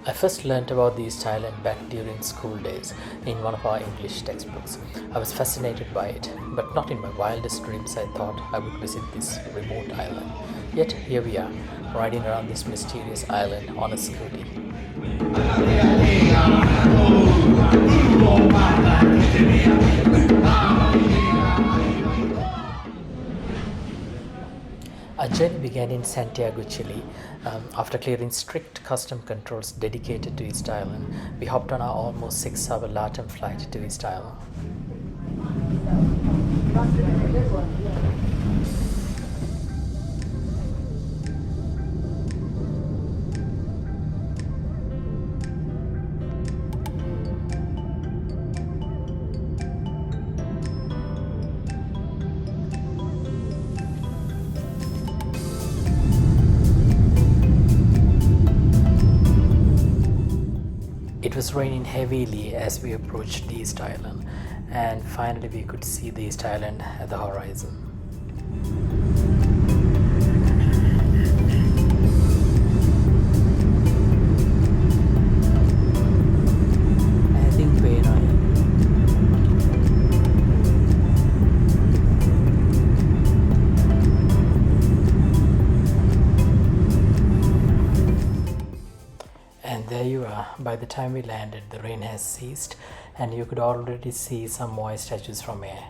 I first learnt about the East Island back during school days in one of our English textbooks. I was fascinated by it, but not in my wildest dreams I thought I would visit this remote island. Yet here we are, riding around this mysterious island on a Scooty. Our journey began in Santiago, Chile. After clearing strict custom controls dedicated to East Island, we hopped on our almost 6-hour LATAM flight to East Island. It was raining heavily as we approached the East Island, and finally we could see the East Island at the horizon. And there you are. By the time we landed, the rain has ceased, and you could already see some Moai statues from air.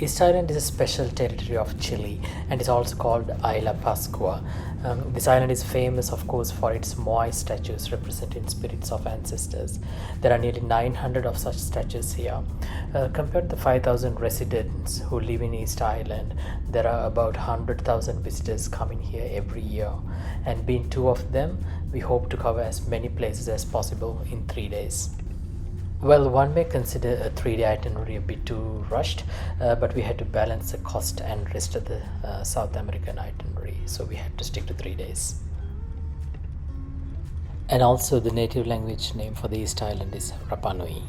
East Island is a special territory of Chile and is also called Isla Pascua. This island is famous, of course, for its Moai statues representing spirits of ancestors. There are nearly 900 of such statues here. Compared to the 5,000 residents who live in East Island, there are about 100,000 visitors coming here every year. And being two of them, we hope to cover as many places as possible in 3 days. Well, one may consider a 3-day itinerary a bit too rushed, but we had to balance the cost and rest of the South American itinerary, so we had to stick to 3 days. And also the native language name for the East Island is Rapa Nui.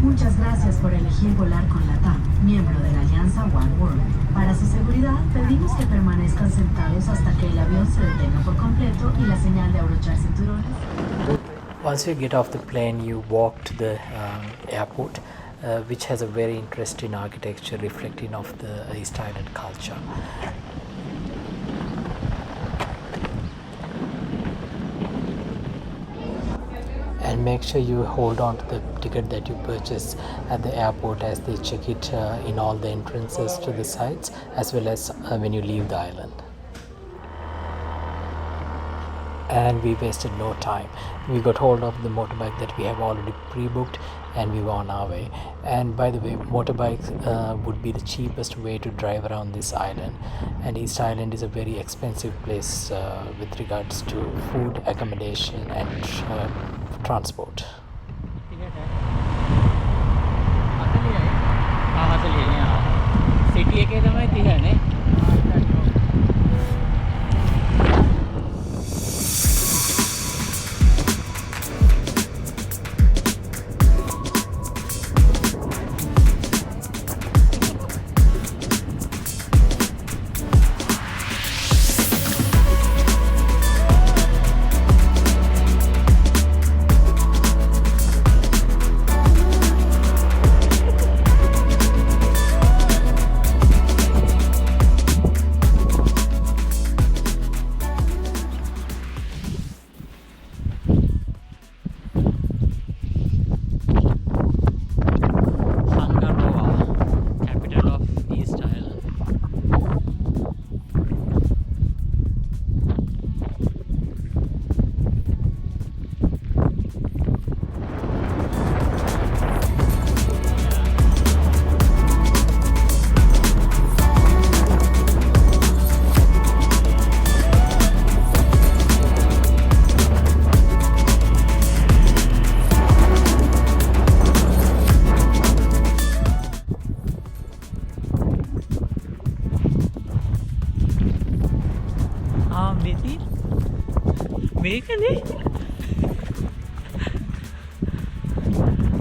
Muchas gracias por elegir volar con LATAM, miembro de la alianza One World. Para su seguridad, pedimos que permanezcan sentados hasta que el avión se detenga por completo y la señal de abrochar cinturones. Once you get off the plane, you walk to the airport, which has a very interesting architecture reflecting of the East Island culture. And make sure you hold on to the ticket that you purchase at the airport, as they check it in all the entrances to the sites as well as when you leave the island. And we wasted no time. We got hold of the motorbike that we have already pre-booked, and we were on our way. And by the way, motorbikes would be the cheapest way to drive around this island, and East Island is a very expensive place with regards to food, accommodation and transport.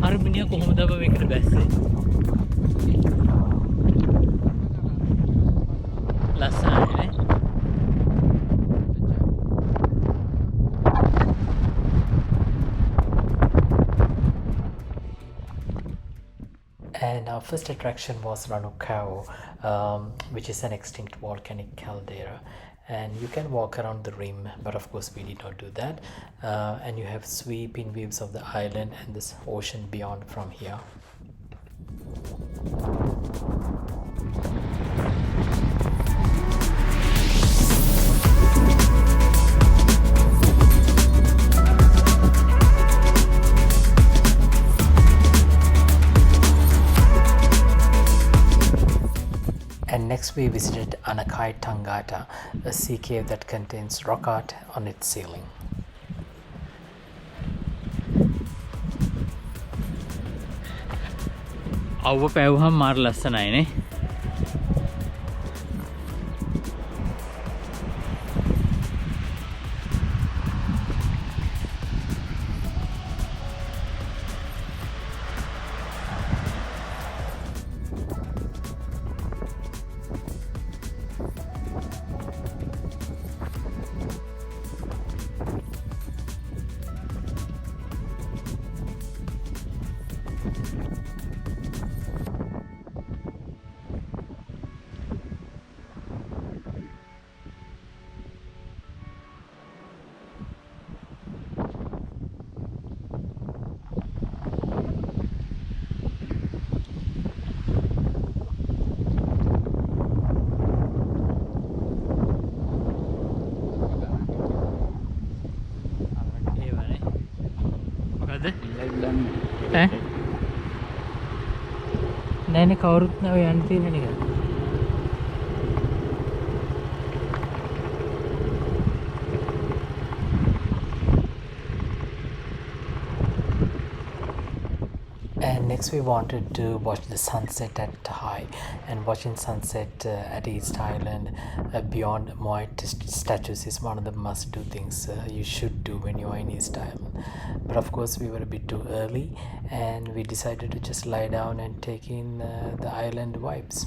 අර මිනිහා කොහොමද අප මේකට බැස්සේ? ලස්සනයි නේ? And our first attraction was Rano Kau, which is an extinct volcanic caldera. And you can walk around the rim, but of course we did not do that. And you have sweeping views of the island and this ocean beyond from here. And next we visited Kai Tangata, a sea cave that contains rock art on its ceiling. අවුව පැවුවහම මාර ලස්සනයි නේ. නෑනේ කවුරුත් නෑ ඔය යන්න තියෙන එක. And next we wanted to watch the sunset at Tahai, and watching sunset at East Island beyond Moai statues is one of the must-do things you should do when you are in East Island. But of course we were a bit too early and we decided to just lie down and take in the island vibes.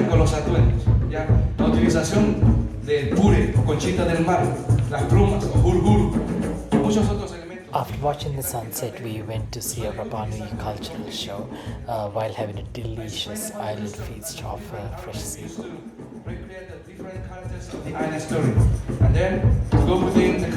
Con los atuendos, ¿ya? La utilización del pure o conchita del mar, las plumas o hurguru, muchos otros elementos. After watching the sunset, we went to see a Rapanui cultural show while having a delicious island feast of fresh seafood. Recreate the different characters of the island story, and then go within the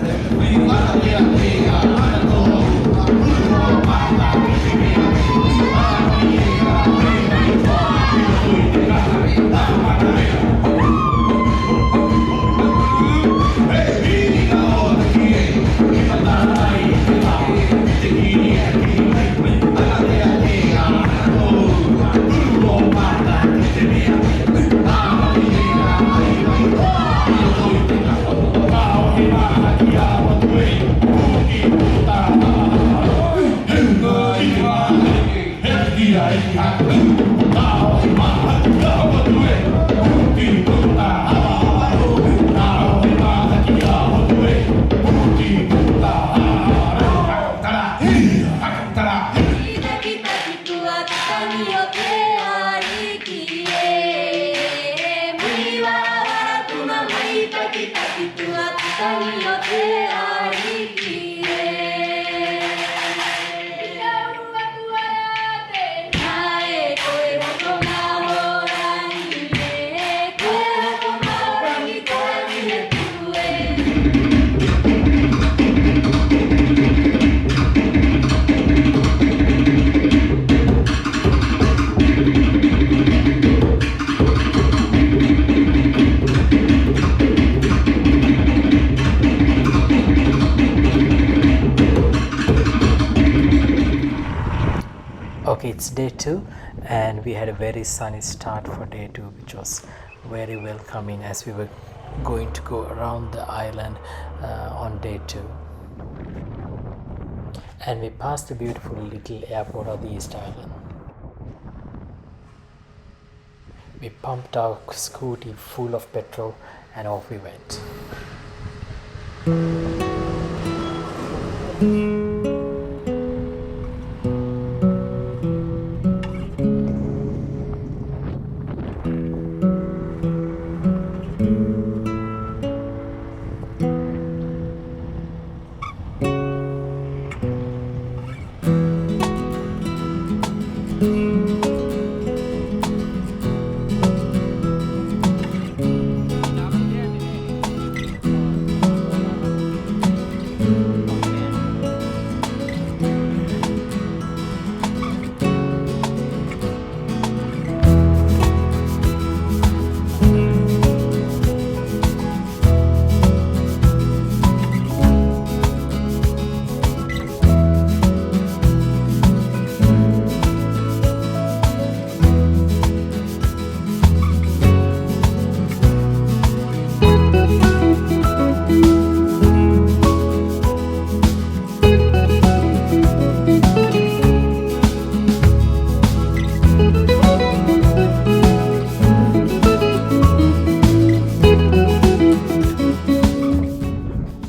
Okay, it's day 2 and we had a very sunny start for day 2, which was very welcoming as we were going to go around the island on day 2. And we passed the beautiful little airport of the East Island. We pumped our Scooty full of petrol and off we went.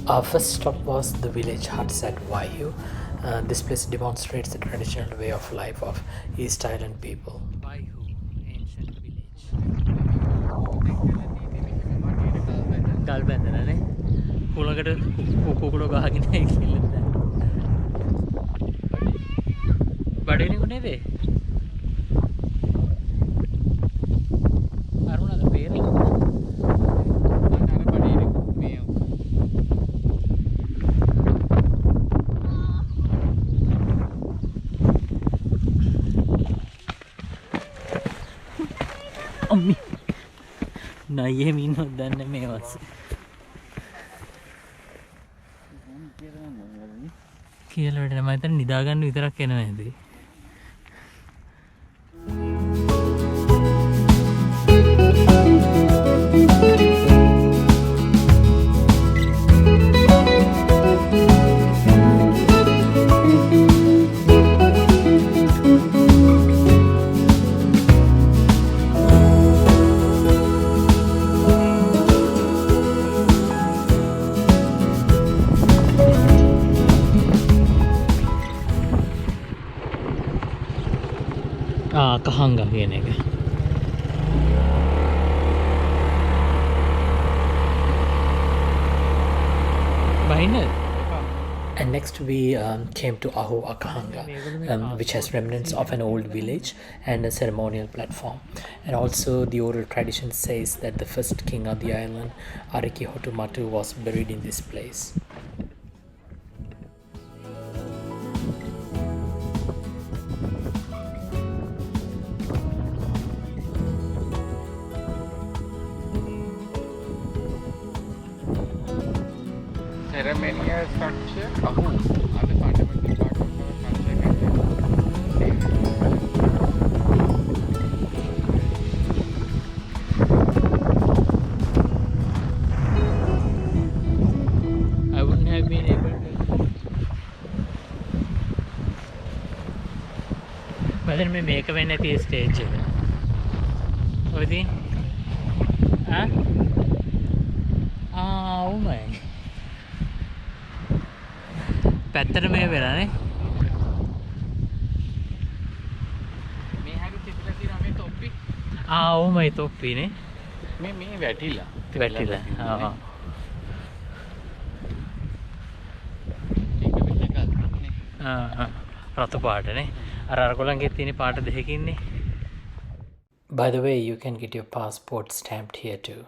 Our first stop was the village huts at Vaihu. This place demonstrates the traditional way of life of East Island people. Vaihu, ancient village. ගල් බැඳලානේ කුලකට කුකුඩෝ ගහගෙන ඉන්නේ දැන්. බඩේනේ කොනේද? අරුණාද පේරේ? නයියේ මින්නොත් දන්නේ මේ වස්සේ කියලා වැඩ නම් හිතන්නේ නිදාගන්න විතරක් එන නේද? Akahanga කියන එක. බයින. And next we came to Ahu Akahanga, which has remnants of an old village and a ceremonial platform. And also the oral tradition says that the first king of the island, Ariki Hotumatu, was buried in this place. Ceremonial structure, Ahu, are the fundamental part of our culture. I wouldn't have been able to. But then we make a when at the stage. What do you think? Huh? Oh my. පැත්තට මේ වෙලානේ මේ හැරි තිබිලා තියෙනවා මේ තොප්පි ඕමයි තොප්පිනේ මේ වැටිලා වැටිලා ඒක පිට ගන්නනේ රතු පාටනේ අරගොල්ලන්ගේ තියෙන පාට දෙකකින්නේ. By the way, you can get your passport stamped here too.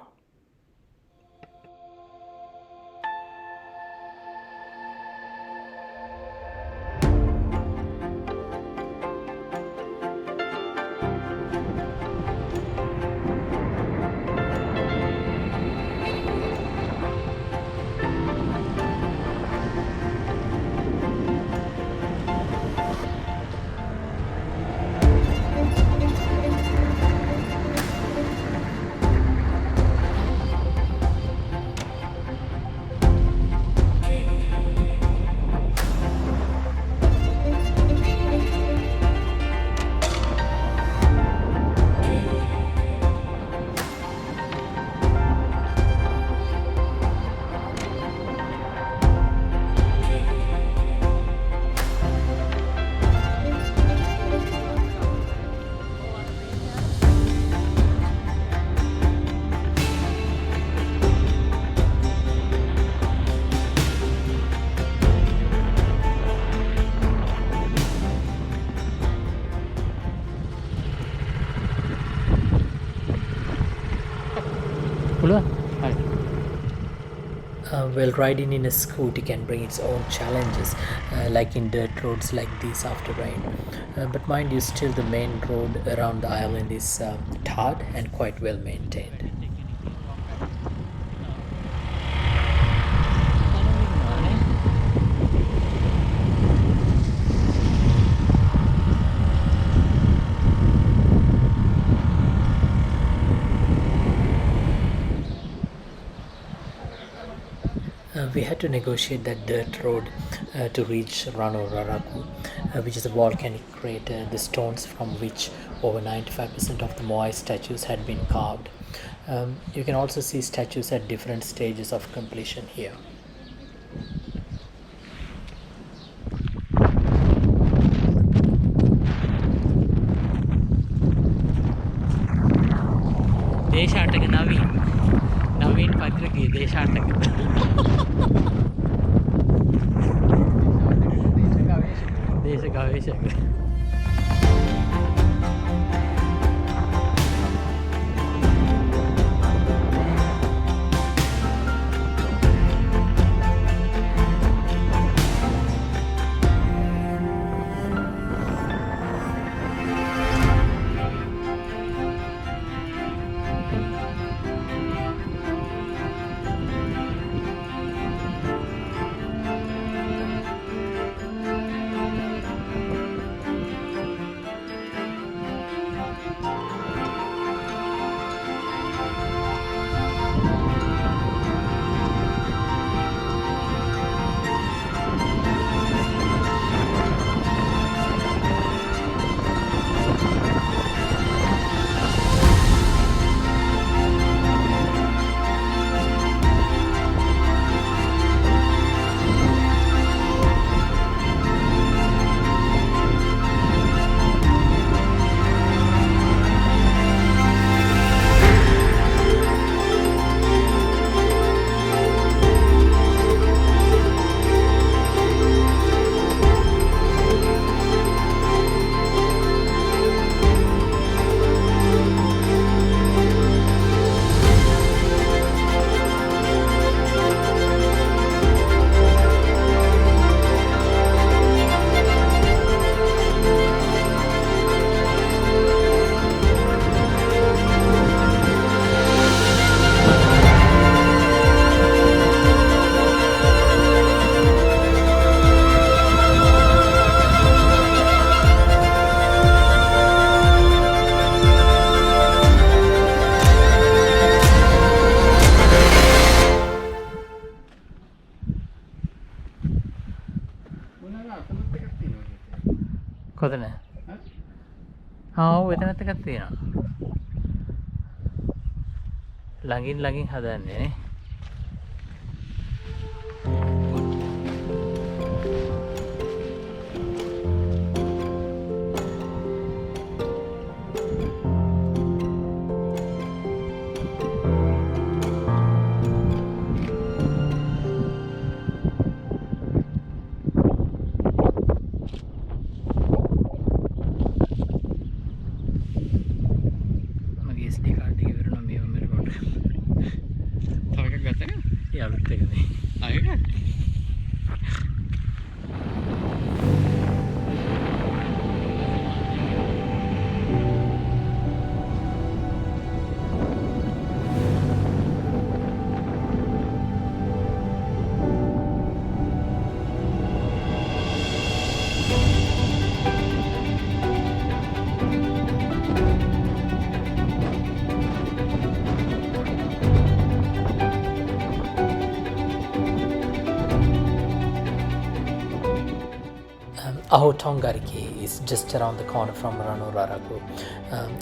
Well, riding in a scooty can bring its own challenges, like in dirt roads like these after rain. But mind you, still the main road around the island is tarred and quite well maintained. We had to negotiate that dirt road to reach Rano Raraku, which is a volcanic crater, the stones from which over 95% of the Moai statues had been carved. You can also see statues at different stages of completion here. දේශාටක Naveen පත්‍රකයේ දේශාටක දේශ ගවේෂක කොතන? ආව් එතනත් එකක් තියෙනවා. ළඟින් හදන්නේ නේ. Ahu Tongariki is just around the corner from Rano Raraku.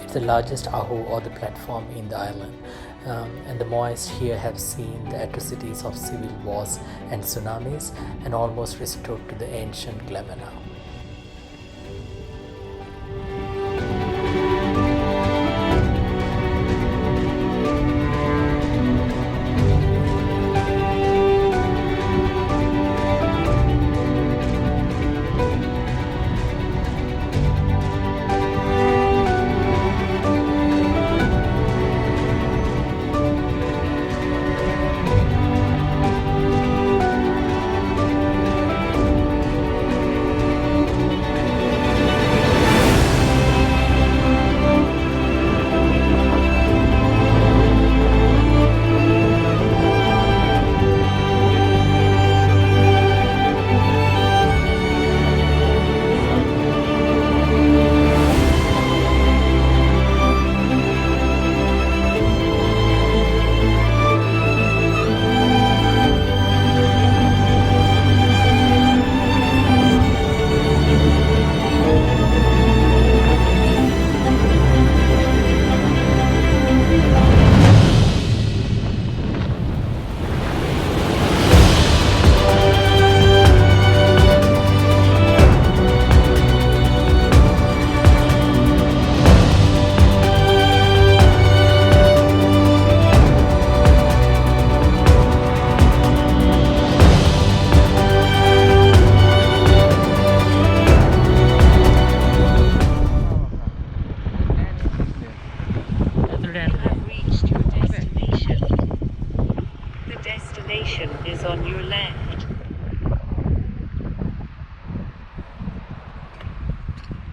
It's the largest Ahu or the platform in the island. And the Moais here have seen the atrocities of civil wars and tsunamis and almost restored to the ancient glamour now.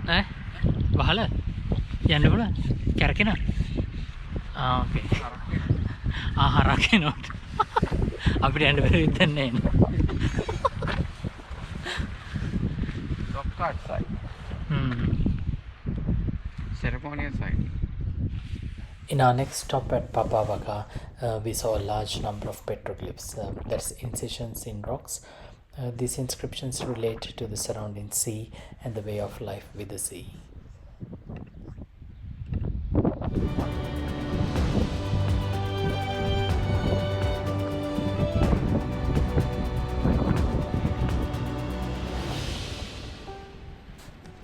වහල යන්න පුළුවන් කැරකෙනවා ඕකේ හරකෙනවට අපිට යන්න බැරි හිතන්නේ rock art site. Ceremonial site. In our next stop at Vaka, we saw a large number of petroglyphs, that's incisions in rocks. These inscriptions relate to the surrounding sea and the way of life with the sea.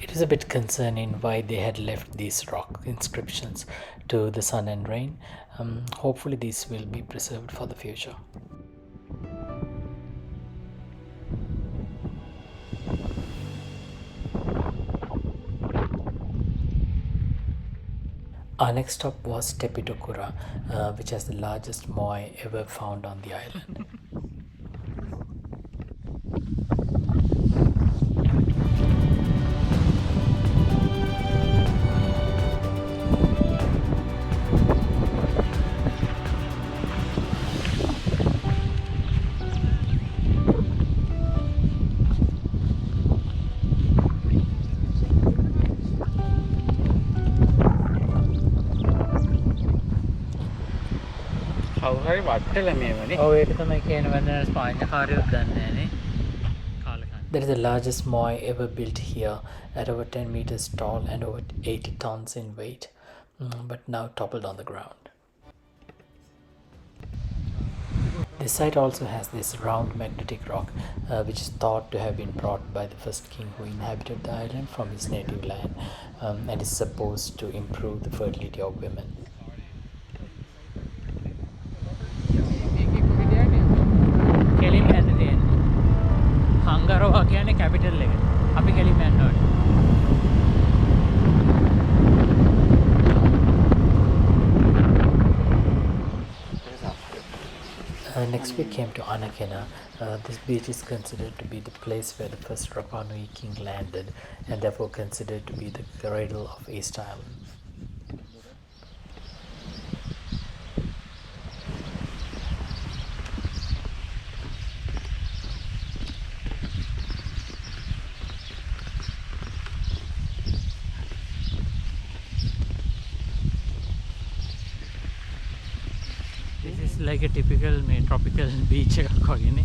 It is a bit concerning why they had left these rock inscriptions to the sun and rain. Hopefully these will be preserved for the future. Our next stop was Pito Kura, which has the largest Moai ever found on the island. කවුරුහරි වට්ටල මේ වනේ. ඔව් ඒක තමයි කියන වන්දන ස්පාඤ්ඤ කාර්යයක් දන්නේ නැනේ කාලකන්. That is the largest Moai ever built here at over 10 meters tall and over 80 tons in weight, but now toppled on the ground. This site also has this round magnetic rock, which is thought to have been brought by the first king who inhabited the island from his native land, and is supposed to improve the fertility of women. කෙලින්ම යන්න තියෙන්නේ. හංගරෝවා කියන්නේ capital එක. අපි කෙලින්ම යන්න ඕනේ. Next we came to Anakena. This beach is considered to be the place where the first Rapa Nui king landed, and therefore considered to be the cradle of East Island. This is like a typical tropical beach එකක් වගේනේ.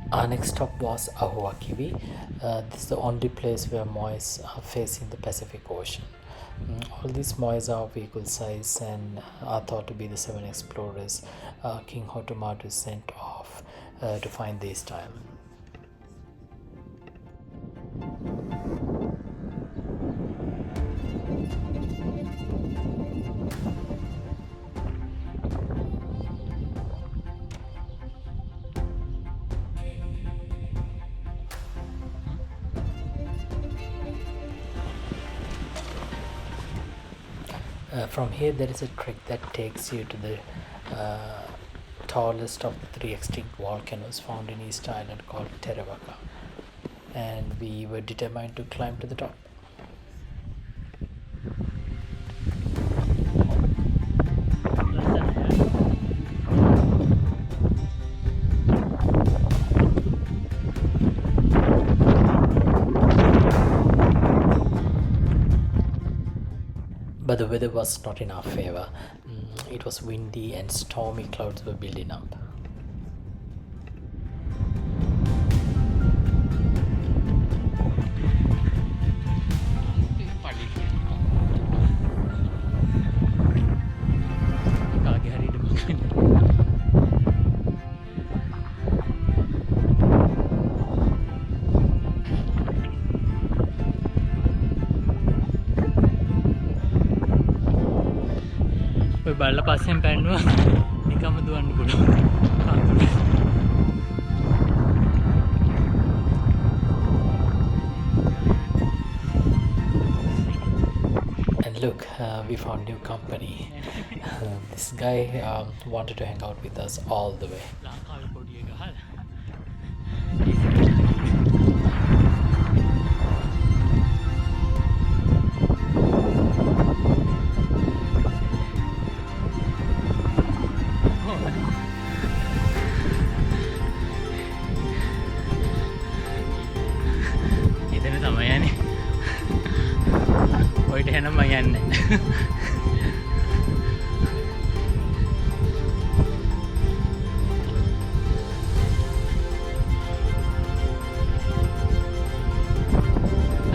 Our next stop was Ahu Kivi. This is the only place where Moais are facing the Pacific Ocean. All these Moais are vehicle size and are thought to be the 7 explorers King Hotomaru sent off to find this time. From here there is a trek that takes you to the tallest of the 3 extinct volcanoes found in East Island called Teravakak, and we were determined to climb to the top. But the weather was not in our favor. It was windy and stormy clouds were building up. බලලා පස්සෙන් පැන්නුවා නිකම්ම දුවන්න පුළුවන්. And look, we found new company. This guy wanted to hang out with us all the way. ලංකාවේ පොඩි එක අහලා.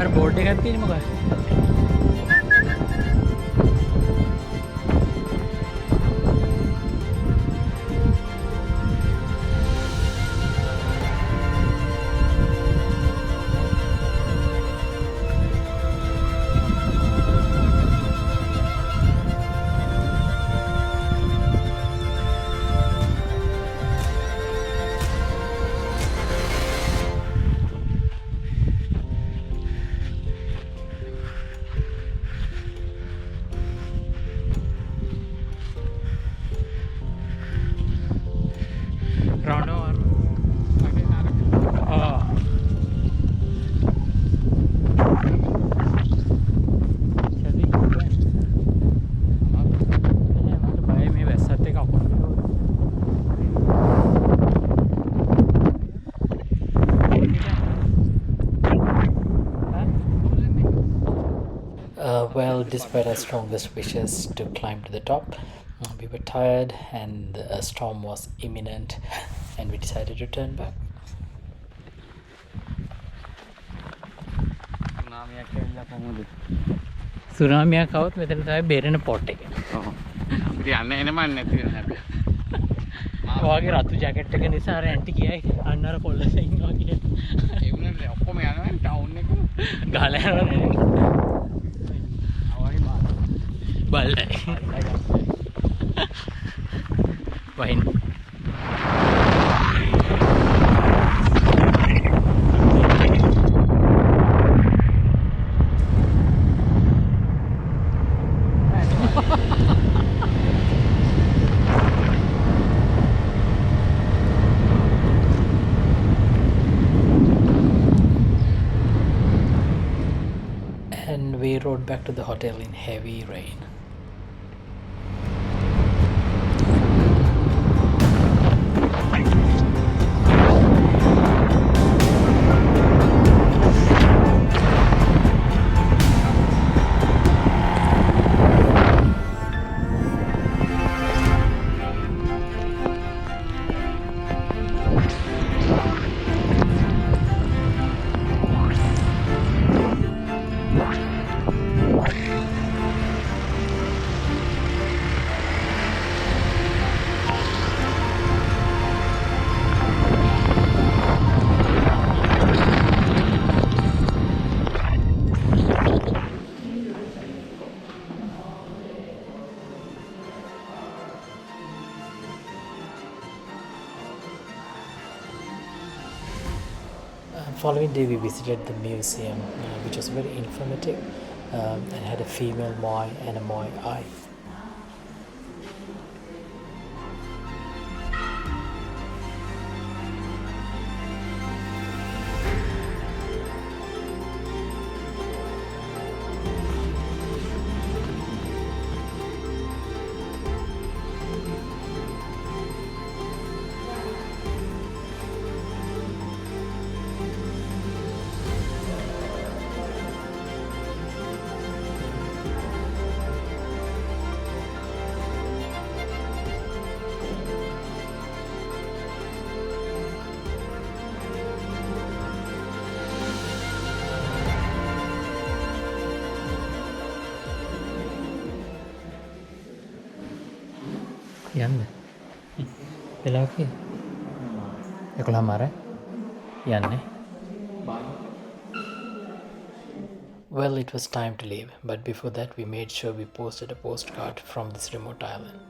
අර බෝඩ් එකක් තියෙන්නේ මොකක්ද? Rano Well, despite our strongest wishes to climb to the top, we were tired and a storm was imminent, and we decided to turn back. සුනාමියක් આવුත් මෙතන තමයි බේරෙන පොට් එක. ඔව්. අපිට යන්න එනම නැති වෙන හැබැයි. ඔයාගේ රතු ජැකට් එක නිසා අර ඇන්ටි කියයි අන්න අර කොල්ලස ඉන්නවා කියලා. ඒ වුණාට ඔක්කොම යනවා ටවුන් එකම. ගහලා යනවා. අවයි බල්ලයි. වහින්. And we rode back to the hotel in heavy rain. following day we visited the museum, which was very informative and had a female Moai and a Moai eye. යන්න වෙලාව කීයද 11:00 යන්නේ. Well, it was time to leave, but before that we made sure we posted a postcard from this remote island.